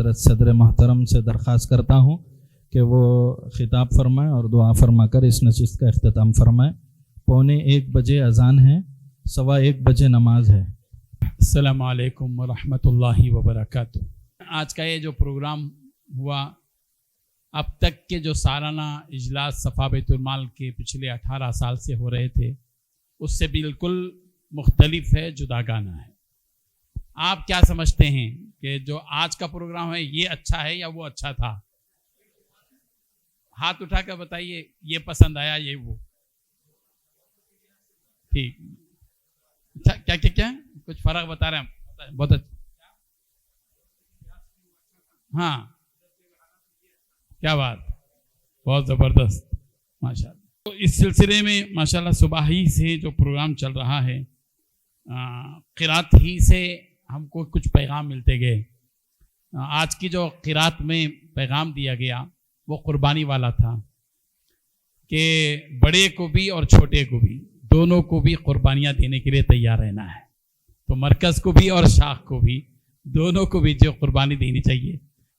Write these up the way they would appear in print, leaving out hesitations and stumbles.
حضرت صدر محترم سے درخواست کرتا ہوں کہ وہ خطاب فرمائیں اور دعا فرما کر اس نشست کا اختتام فرمائیں۔ 12:45 بجے اذان ہے، 1:15 بجے نماز ہے۔ السلام علیکم ورحمۃ اللہ وبرکاتہ۔ آج کا یہ جو پروگرام ہوا، اب تک کے جو سالانہ اجلاس صفا بیت المال کے پچھلے 18 سال سے ہو رہے تھے اس سے بالکل مختلف ہے، جداگانہ ہے۔ آپ کیا سمجھتے ہیں کہ جو آج کا پروگرام ہے یہ اچھا ہے یا وہ اچھا تھا؟ ہاتھ اٹھا کر بتائیے، یہ پسند آیا، یہ وہ ٹھیک۔ اچھا، کیا کیا کیا کچھ فرق بتا رہے ہیں؟ بہت اچھا، ہاں کیا بات، بہت زبردست، ماشاء اللہ۔ تو اس سلسلے میں ماشاءاللہ صبح ہی سے جو پروگرام چل رہا ہے، قرات ہی سے ہم کو کچھ پیغام ملتے گئے۔ آج کی جو قرات میں پیغام دیا گیا وہ قربانی والا تھا کہ بڑے کو بھی اور چھوٹے کو بھی، دونوں کو بھی قربانیاں دینے کے لیے تیار رہنا ہے۔ تو مرکز کو بھی اور شاخ کو بھی، دونوں کو بھی جو قربانی دینی چاہیے،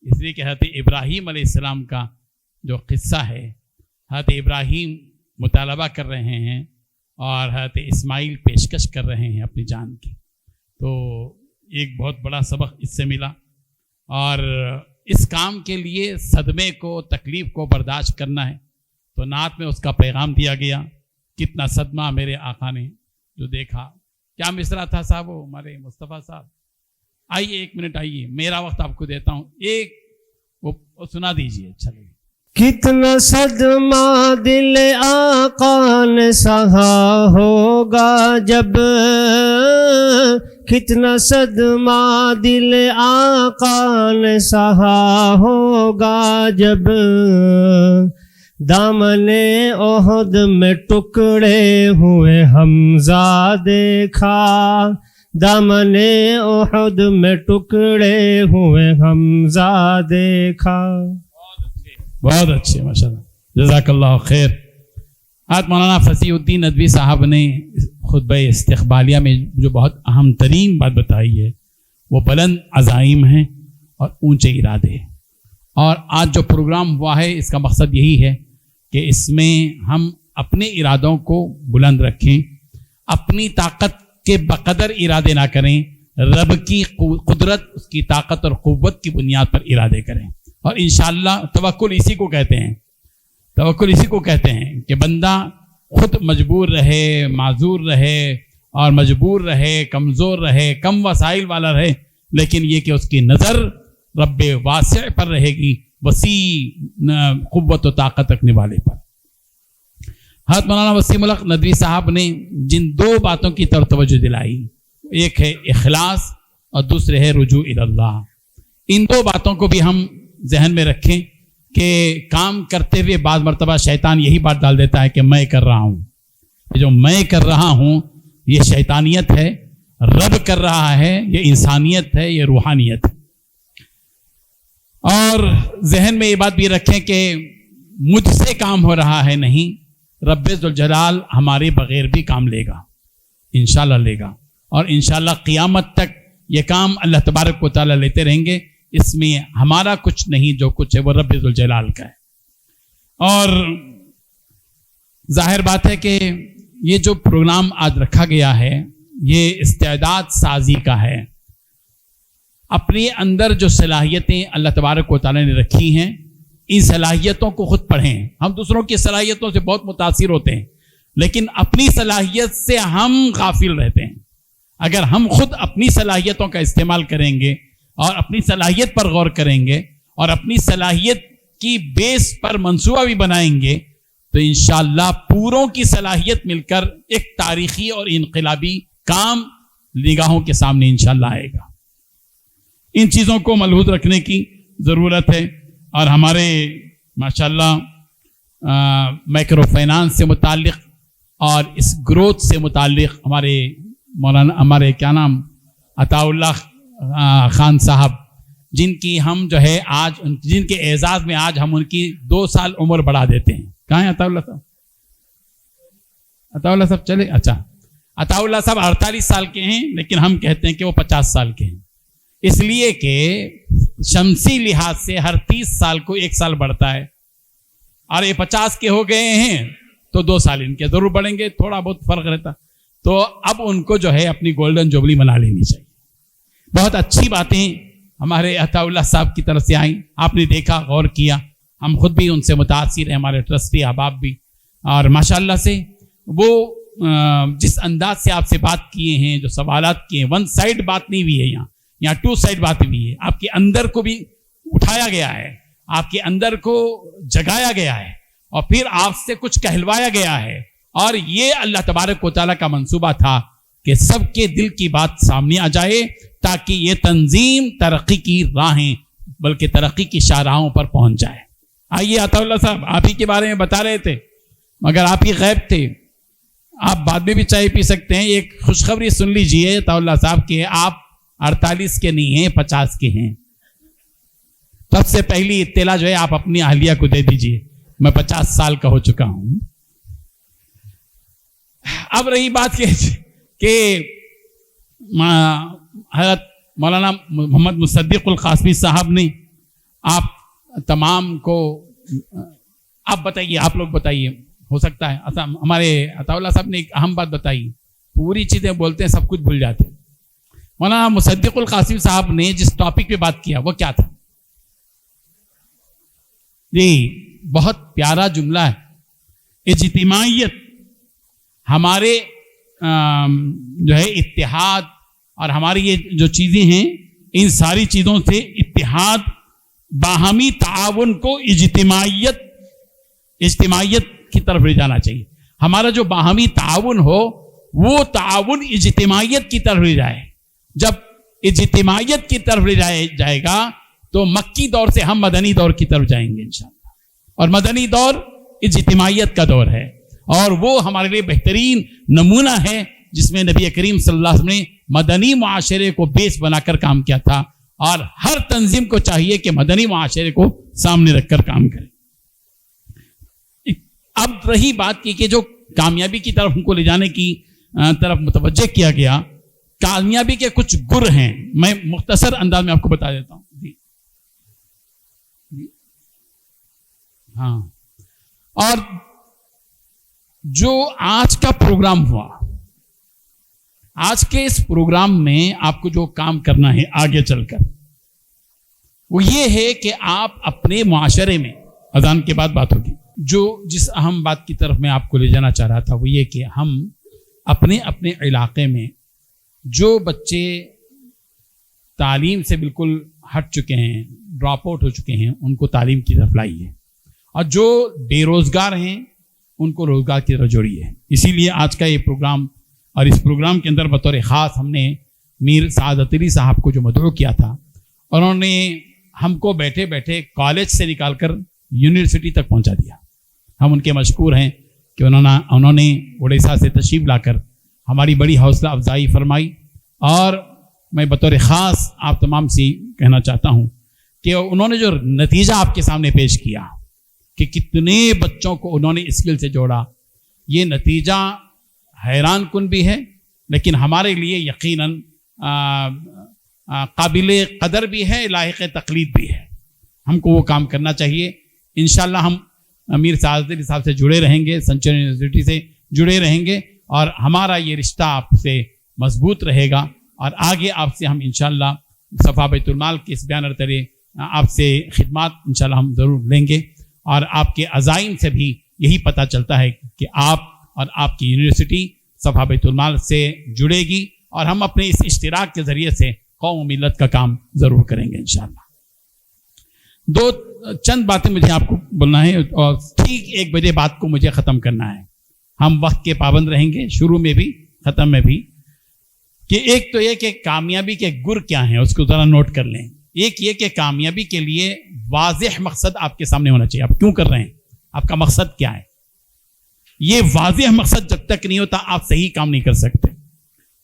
اس لیے کہ حضرت ابراہیم علیہ السلام کا جو قصہ ہے، حضرت ابراہیم مطالبہ کر رہے ہیں اور حضرت اسماعیل پیشکش کر رہے ہیں اپنی جان کی، تو ایک بہت بڑا سبق اس سے ملا۔ اور اس کام کے لیے صدمے کو، تکلیف کو برداشت کرنا ہے، تو نعت میں اس کا پیغام دیا گیا۔ کتنا صدمہ میرے آقا نے جو دیکھا، کیا مصرع تھا صاحب وہ ہمارے مصطفیٰ صاحب؟ آئیے 1 منٹ، آئیے، میرا وقت آپ کو دیتا ہوں، ایک وہ سنا دیجئے، اچھا لگے۔ کتنا صدمہ دل آقا نے سہا ہوگا جب، کتنا صدمہ دل آقا نے سہا ہوگا جب، دامن احد میں ٹکڑے ہوئے حمزہ دیکھا، دامن احد میں ٹکڑے ہوئے حمزہ دیکھا۔ بہت اچھے، ماشاءاللہ، جزاک اللہ خیر۔ آج مولانا فصیح الدین ندوی صاحب نے خطبہ استقبالیہ میں جو بہت اہم ترین بات بتائی ہے وہ بلند عزائم ہیں اور اونچے ارادے ہیں۔ اور آج جو پروگرام ہوا ہے اس کا مقصد یہی ہے کہ اس میں ہم اپنے ارادوں کو بلند رکھیں، اپنی طاقت کے بقدر ارادے نہ کریں، رب کی قدرت، اس کی طاقت اور قوت کی بنیاد پر ارادے کریں۔ اور انشاءاللہ توکل اسی کو کہتے ہیں، توکل اسی کو کہتے ہیں کہ بندہ خود مجبور رہے، معذور رہے اور مجبور رہے، کمزور رہے، کم وسائل والا رہے، لیکن یہ کہ اس کی نظر رب واسع پر رہے گی، وسیع قوت و طاقت رکھنے والے پر۔ حضرت مولانا وسیم الحق ندوی صاحب نے جن 2 باتوں کی طرف توجہ دلائی، ایک ہے اخلاص اور دوسرے ہے رجوع اللہ۔ ان 2 باتوں کو بھی ہم ذہن میں رکھیں کہ کام کرتے ہوئے بعض مرتبہ شیطان یہی بات ڈال دیتا ہے کہ میں کر رہا ہوں، جو میں کر رہا ہوں یہ شیطانیت ہے، رب کر رہا ہے یہ انسانیت ہے، یہ روحانیت ہے۔ اور ذہن میں یہ بات بھی رکھیں کہ مجھ سے کام ہو رہا ہے نہیں، رب ذوالجلال ہمارے بغیر بھی کام لے گا، انشاءاللہ لے گا، اور انشاءاللہ قیامت تک یہ کام اللہ تبارک و تعالیٰ لیتے رہیں گے۔ اس میں ہمارا کچھ نہیں، جو کچھ ہے وہ رب ذوالجلال کا ہے۔ اور ظاہر بات ہے کہ یہ جو پروگرام آج رکھا گیا ہے یہ استعداد سازی کا ہے۔ اپنے اندر جو صلاحیتیں اللہ تبارک و تعالیٰ نے رکھی ہیں، ان صلاحیتوں کو خود پڑھیں۔ ہم دوسروں کی صلاحیتوں سے بہت متاثر ہوتے ہیں، لیکن اپنی صلاحیت سے ہم غافل رہتے ہیں۔ اگر ہم خود اپنی صلاحیتوں کا استعمال کریں گے اور اپنی صلاحیت پر غور کریں گے اور اپنی صلاحیت کی بیس پر منصوبہ بھی بنائیں گے تو انشاءاللہ پوروں کی صلاحیت مل کر ایک تاریخی اور انقلابی کام نگاہوں کے سامنے انشاءاللہ آئے گا۔ ان چیزوں کو ملحوظ رکھنے کی ضرورت ہے۔ اور ہمارے ماشاءاللہ مائکرو فائنانس سے متعلق اور اس گروتھ سے متعلق ہمارے مولانا، ہمارے کیا نام، عطا اللہ خان صاحب، جن کی ہم جو ہے آج جن کے اعزاز میں آج ہم ان کی 2 سال عمر بڑھا دیتے ہیں۔ کہاں ہیں عطا اللہ صاحب؟ عطا اللہ صاحب چلے؟ اچھا، عطا اللہ صاحب 48 سال کے ہیں، لیکن ہم کہتے ہیں کہ وہ 50 سال کے ہیں، اس لیے کہ شمسی لحاظ سے ہر 30 سال کو 1 سال بڑھتا ہے، اور یہ 50 کے ہو گئے ہیں تو 2 سال ان کے ضرور بڑھیں گے، تھوڑا بہت فرق رہتا. تو اب ان کو جو ہے اپنی گولڈن جوبلی منا لینی چاہیے. بہت اچھی باتیں ہمارے عطا اللہ صاحب کی طرف سے آئیں، آپ نے دیکھا، غور کیا، ہم خود بھی ان سے متاثر ہیں، ہمارے ٹرسٹی احباب بھی. اور ماشاءاللہ سے وہ جس انداز سے آپ سے بات کیے ہیں، جو سوالات کیے ہیں، 1 سائڈ بات نہیں ہوئی ہے، یہاں 2 سائڈ بات ہوئی ہے. آپ کے اندر کو بھی اٹھایا گیا ہے، آپ کے اندر کو جگایا گیا ہے، اور پھر آپ سے کچھ کہلوایا گیا ہے. اور یہ اللہ تبارک و تعالیٰ کا منصوبہ تھا کہ سب کے دل کی بات سامنے آ جائے، تاکہ یہ تنظیم ترقی کی راہیں بلکہ ترقی کی شاہراہوں پر پہنچ جائے. آئیے عطا اللہ صاحب، آپ ہی کے بارے میں بتا رہے تھے، مگر آپ ہی غیب تھے، آپ بعد میں بھی چائے پی سکتے ہیں. ایک خوشخبری سن لیجئے عطا اللہ صاحب کے، آپ 48 کے نہیں ہیں، 50 کے ہیں. سب سے پہلی اطلاع جو ہے آپ اپنی اہلیہ کو دے دیجئے، میں 50 سال کا ہو چکا ہوں. اب رہی بات کہ حضرت مولانا محمد مصدق القاسمی صاحب نے آپ تمام کو، آپ بتائیے، آپ لوگ بتائیے، ہو سکتا ہے ہمارے عطا اللہ صاحب نے ایک اہم بات بتائی، پوری چیزیں بولتے ہیں سب کچھ بھول جاتے ہیں. مولانا مصدق القاسمی صاحب نے جس ٹاپک پہ بات کیا وہ کیا تھا؟ جی بہت پیارا جملہ ہے، اجتماعیت. ہمارے جو ہے اتحاد اور ہماری یہ جو چیزیں ہیں، ان ساری چیزوں سے اتحاد، باہمی تعاون کو اجتماعیت کی طرف لے جانا چاہیے. ہمارا جو باہمی تعاون ہو وہ تعاون اجتماعیت کی طرف لے جائے. جب اجتماعیت کی طرف لے جائے گا تو مکی دور سے ہم مدنی دور کی طرف جائیں گے انشاءاللہ. اور مدنی دور اجتماعیت کا دور ہے، اور وہ ہمارے لیے بہترین نمونہ ہے جس میں نبی کریم صلی اللہ علیہ وسلم نے مدنی معاشرے کو بیس بنا کر کام کیا تھا. اور ہر تنظیم کو چاہیے کہ مدنی معاشرے کو سامنے رکھ کر کام کرے. اب رہی بات کی کہ جو کامیابی کی طرف ہم کو لے جانے کی طرف متوجہ کیا گیا، کامیابی کے کچھ گر ہیں، میں مختصر انداز میں آپ کو بتا دیتا ہوں. ہاں، اور جو آج کا پروگرام ہوا، آج کے اس پروگرام میں آپ کو جو کام کرنا ہے آگے چل کر، وہ یہ ہے کہ آپ اپنے معاشرے میں، اذان کے بعد بات ہوگی، جس اہم بات کی طرف میں آپ کو لے جانا چاہ رہا تھا وہ یہ کہ ہم اپنے علاقے میں جو بچے تعلیم سے بالکل ہٹ چکے ہیں، ڈراپ آؤٹ ہو چکے ہیں، ان کو تعلیم کی طرف لائیے، اور جو بے روزگار ہیں ان کو روزگار کی طرف جوڑیے. اسی لیے آج کا یہ پروگرام، اور اس پروگرام کے اندر بطور خاص ہم نے میر سعادت علی صاحب کو جو مدعو کیا تھا، انہوں نے ہم کو بیٹھے بیٹھے کالج سے نکال کر یونیورسٹی تک پہنچا دیا. ہم ان کے مشکور ہیں کہ انہوں نے اڑیسہ سے تشریف لا کر ہماری بڑی حوصلہ افزائی فرمائی. اور میں بطور خاص آپ تمام سے کہنا چاہتا ہوں کہ انہوں نے جو نتیجہ آپ کے سامنے پیش کیا کہ کتنے بچوں کو انہوں نے اسکل سے جوڑا، یہ نتیجہ حیران کن بھی ہے، لیکن ہمارے لیے یقیناً قابل قدر بھی ہے، لائق تقلید بھی ہے. ہم کو وہ کام کرنا چاہیے. انشاءاللہ ہم امیر سعادت علی صاحب سے جڑے رہیں گے، سنچر یونیورسٹی سے جڑے رہیں گے، اور ہمارا یہ رشتہ آپ سے مضبوط رہے گا. اور آگے آپ سے ہم انشاءاللہ صفا بیت المال کے اس بیانر تلے آپ سے خدمات انشاءاللہ ہم ضرور لیں گے. اور آپ کے عزائم سے بھی یہی پتہ چلتا ہے کہ آپ اور آپ کی یونیورسٹی صفا بیت المال سے جڑے گی، اور ہم اپنے اس اشتراک کے ذریعے سے قوم و ملت کا کام ضرور کریں گے انشاءاللہ. چند باتیں مجھے آپ کو بولنا ہے، اور ٹھیک 1 بجے بات کو مجھے ختم کرنا ہے. ہم وقت کے پابند رہیں گے، شروع میں بھی ختم میں بھی. کہ ایک تو یہ کہ کامیابی کے گر کیا ہیں، اس کو ذرا نوٹ کر لیں. ایک یہ کہ کامیابی کے لیے واضح مقصد آپ کے سامنے ہونا چاہیے. آپ کیوں کر رہے ہیں، آپ کا مقصد کیا ہے؟ یہ واضح مقصد جب تک نہیں ہوتا آپ صحیح کام نہیں کر سکتے.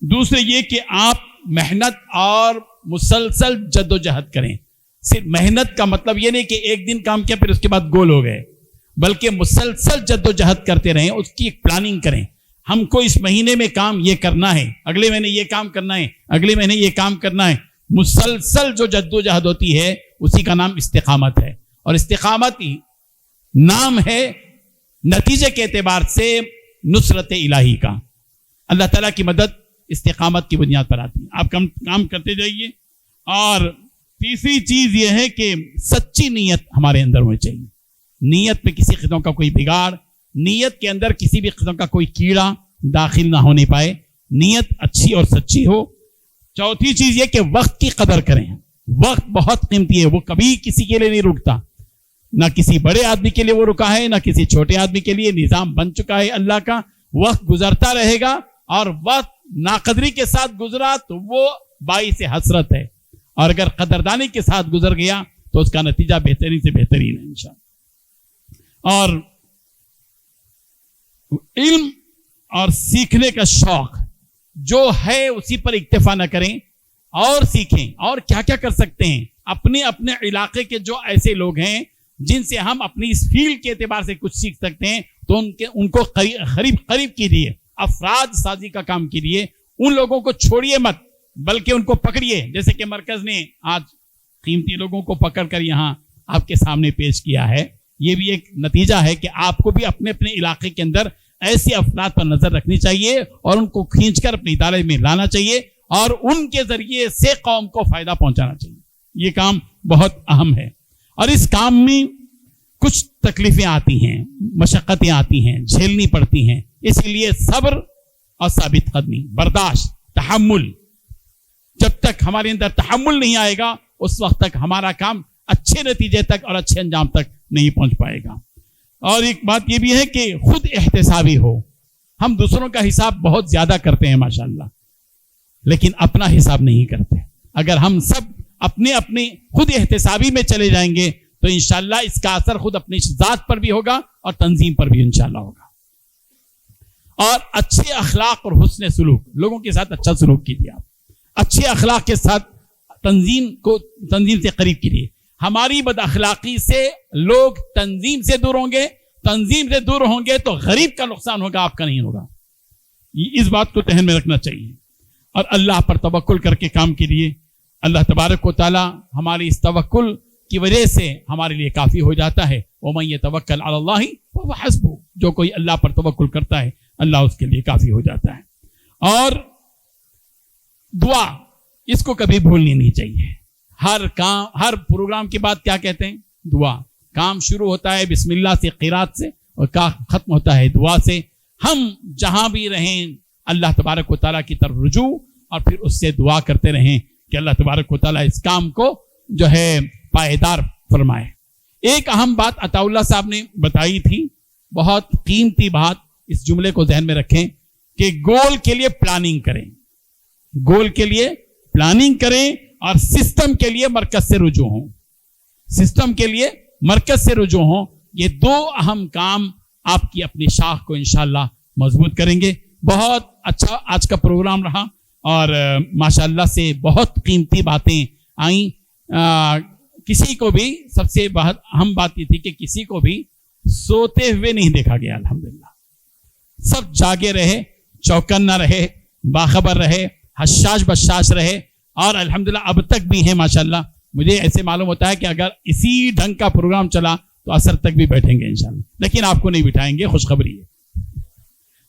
دوسرے یہ کہ آپ محنت اور مسلسل جد و جہد کریں. صرف محنت کا مطلب یہ نہیں کہ ایک دن کام کیا پھر اس کے بعد گول ہو گئے، بلکہ مسلسل جد و جہد کرتے رہیں، اس کی ایک پلاننگ کریں. ہم کو اس مہینے میں کام یہ کرنا ہے، اگلے مہینے یہ کام کرنا ہے، اگلے مہینے یہ کام کرنا ہے. مسلسل جو جدوجہد ہوتی ہے اسی کا نام استقامت ہے، اور استقامت ہی نام ہے نتیجے کے اعتبار سے نصرت الہی کا. اللہ تعالیٰ کی مدد استقامت کی بنیاد پر آتی ہے. آپ کام کرتے جائیے. اور تیسری چیز یہ ہے کہ سچی نیت ہمارے اندر ہونی چاہیے. نیت میں کسی قسم کا کوئی بگاڑ، نیت کے اندر کسی بھی قسم کا کوئی کیڑا داخل نہ ہونے پائے، نیت اچھی اور سچی ہو. چوتھی چیز یہ کہ وقت کی قدر کریں. وقت بہت قیمتی ہے، وہ کبھی کسی کے لیے نہیں رکتا، نہ کسی بڑے آدمی کے لیے وہ رکا ہے، نہ کسی چھوٹے آدمی کے لیے. نظام بن چکا ہے اللہ کا، وقت گزرتا رہے گا، اور وقت ناقدری کے ساتھ گزرا تو وہ باعث حسرت ہے، اور اگر قدردانی کے ساتھ گزر گیا تو اس کا نتیجہ بہترین سے بہترین ہے انشاءاللہ. اور علم اور سیکھنے کا شوق جو ہے اسی پر اکتفا نہ کریں، اور سیکھیں. اور کیا کیا کر سکتے ہیں؟ اپنے اپنے علاقے کے جو ایسے لوگ ہیں جن سے ہم اپنی اس فیلڈ کے اعتبار سے کچھ سیکھ سکتے ہیں تو ان کو قریب کیجیے. افراد سازی کا کام کیجیے. ان لوگوں کو چھوڑیے مت، بلکہ ان کو پکڑیے. جیسے کہ مرکز نے آج قیمتی لوگوں کو پکڑ کر یہاں آپ کے سامنے پیش کیا ہے. یہ بھی ایک نتیجہ ہے کہ آپ کو بھی اپنے اپنے علاقے کے اندر ایسے افراد پر نظر رکھنی چاہیے اور ان کو کھینچ کر اپنی ادارے میں لانا چاہیے اور ان کے ذریعے سے قوم کو فائدہ پہنچانا چاہیے. یہ کام بہت اہم ہے. اور اس کام میں کچھ تکلیفیں آتی ہیں، مشقتیں آتی ہیں، جھیلنی پڑتی ہیں. اس لیے صبر اور ثابت قدمی، برداشت، تحمل. جب تک ہمارے اندر تحمل نہیں آئے گا اس وقت تک ہمارا کام اچھے نتیجے تک اور اچھے انجام تک نہیں پہنچ پائے گا. اور ایک بات یہ بھی ہے کہ خود احتسابی ہو. ہم دوسروں کا حساب بہت زیادہ کرتے ہیں ماشاءاللہ، لیکن اپنا حساب نہیں کرتے. اگر ہم سب اپنے اپنے خود احتسابی میں چلے جائیں گے تو انشاءاللہ اس کا اثر خود اپنی ذات پر بھی ہوگا اور تنظیم پر بھی انشاءاللہ ہوگا. اور اچھے اخلاق اور حسن سلوک، لوگوں کے ساتھ اچھا سلوک کیجیے. آپ اچھے اخلاق کے ساتھ تنظیم سے قریب کیجیے. ہماری بد اخلاقی سے لوگ تنظیم سے دور ہوں گے، تنظیم سے دور ہوں گے تو غریب کا نقصان ہوگا، آپ کا نہیں ہوگا. اس بات کو ذہن میں رکھنا چاہیے. اور اللہ پر توکل کر کے کام کیجیے. اللہ تبارک و تعالی ہماری اس توکل کی وجہ سے ہمارے لیے کافی ہو جاتا ہے. وَمَن يَتَوَكَّلْ عَلَى اللَّهِ فَهُوَ حَسْبُهُ. جو کوئی اللہ پر توکل کرتا ہے اللہ اس کے لیے کافی ہو جاتا ہے. اور دعا اس کو کبھی بھولنی نہیں چاہیے. ہر پروگرام کے بعد کیا کہتے ہیں؟ دعا. کام شروع ہوتا ہے بسم اللہ سے، قرات سے، اور ختم ہوتا ہے دعا سے. ہم جہاں بھی رہیں اللہ تبارک و تعالیٰ کی طرف رجوع اور پھر اس سے دعا کرتے رہیں کہ اللہ تبارک و تعالیٰ اس کام کو جو ہے پائیدار فرمائے. ایک اہم بات عطا اللہ صاحب نے بتائی تھی، بہت قیمتی بات. اس جملے کو ذہن میں رکھیں کہ گول کے لیے پلاننگ کریں، گول کے لیے پلاننگ کریں اور سسٹم کے لیے مرکز سے رجوع ہوں. سسٹم کے لیے مرکز سے رجوع ہوں. یہ دو اہم کام آپ کی اپنی شاخ کو انشاءاللہ مضبوط کریں گے. بہت اچھا آج کا پروگرام رہا اور ماشاءاللہ سے بہت قیمتی باتیں آئیں. کسی کو بھی سب سے بہت اہم بات یہ تھی کہ کسی کو بھی سوتے ہوئے نہیں دیکھا گیا. الحمدللہ سب جاگے رہے، چوکنا رہے، باخبر رہے، حشاش بشاش رہے. اور الحمدللہ اب تک بھی ہیں ماشاءاللہ. مجھے ایسے معلوم ہوتا ہے کہ اگر اسی ڈھنگ کا پروگرام چلا تو اثر تک بھی بیٹھیں گے انشاءاللہ، لیکن آپ کو نہیں بٹھائیں گے. خوشخبری ہے.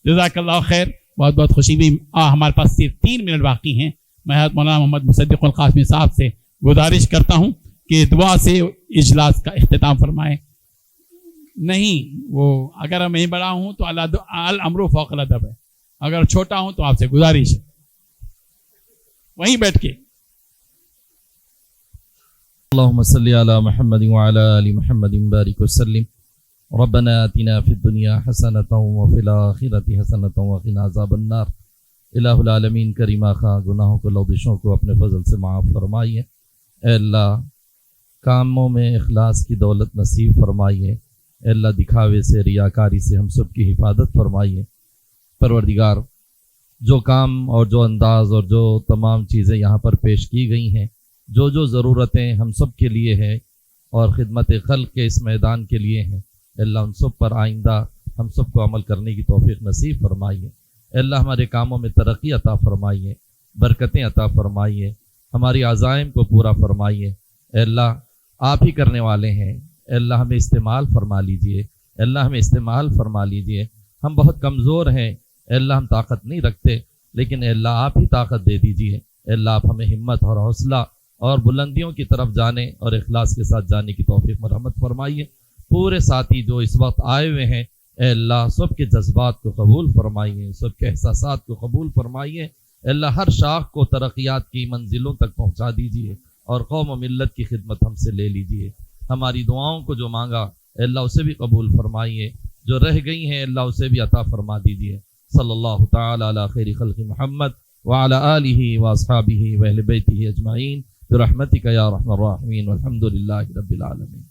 جزاک اللہ خیر. بہت بہت خوشی بھی. ہمارے پاس صرف 3 منٹ باقی ہیں. میں حضرت مولانا محمد مصدق القاسمی صاحب سے گزارش کرتا ہوں کہ دعا سے اجلاس کا اختتام فرمائیں. نہیں وہ اگر میں بڑا ہوں تو الامر فوق الادب ہے، اگر چھوٹا ہوں تو آپ سے گزارش ہے وہیں بیٹھ کے. اللهم صل على محمد وعلى آل محمد بارك وسلم. ربنا آتنا في الدنيا حسنة وفي الآخرة حسنة وقنا عذاب النار. الہ العالمین کریمہ خواہ گناہوں کو لغزشوں کو اپنے فضل سے معاف فرمائیے. اے اللہ کاموں میں اخلاص کی دولت نصیب فرمائیے. اے اللہ دکھاوے سے، ریاکاری سے ہم سب کی حفاظت فرمائیے. پروردگار جو کام اور جو انداز اور جو تمام چیزیں یہاں پر پیش کی گئی ہیں، جو ضرورتیں ہم سب کے لیے ہیں اور خدمت خلق کے اس میدان کے لیے ہیں، اللہ ان سب پر آئندہ ہم سب کو عمل کرنے کی توفیق نصیب فرمائیے. اللہ ہمارے کاموں میں ترقی عطا فرمائیے، برکتیں عطا فرمائیے. ہماری عزائم کو پورا فرمائیے۔ اے اللہ آپ ہی کرنے والے ہیں، اے اللہ ہمیں استعمال فرما لیجئے، اے اللہ ہمیں استعمال فرما لیجئے۔ ہم بہت کمزور ہیں اے اللہ، ہم طاقت نہیں رکھتے، لیکن اے اللہ آپ ہی طاقت دے دیجئے۔ اے اللہ آپ ہمیں ہمت اور حوصلہ اور بلندیوں کی طرف جانے اور اخلاص کے ساتھ جانے کی توفیق مرحمت فرمائیے۔ پورے ساتھی جو اس وقت آئے ہوئے ہیں اے اللہ سب کے جذبات کو قبول فرمائیے، سب کے احساسات کو قبول فرمائیے۔ اے اللہ ہر شاخ کو ترقیات کی منزلوں تک پہنچا دیجئے اور قوم و ملت کی خدمت ہم سے لے لیجئے۔ ہماری دعاؤں کو جو مانگا اے اللہ اسے بھی قبول فرمائیے، جو رہ گئی ہیں اللہ اسے بھی عطا فرما دیجئے۔ صلی اللہ تعالی علی خیر خلق محمد وعلی آلہ واصحابہ واہل بیتہ اجمعین برحمتک یا ارحم الراحمین والحمد للہ رب العالمین۔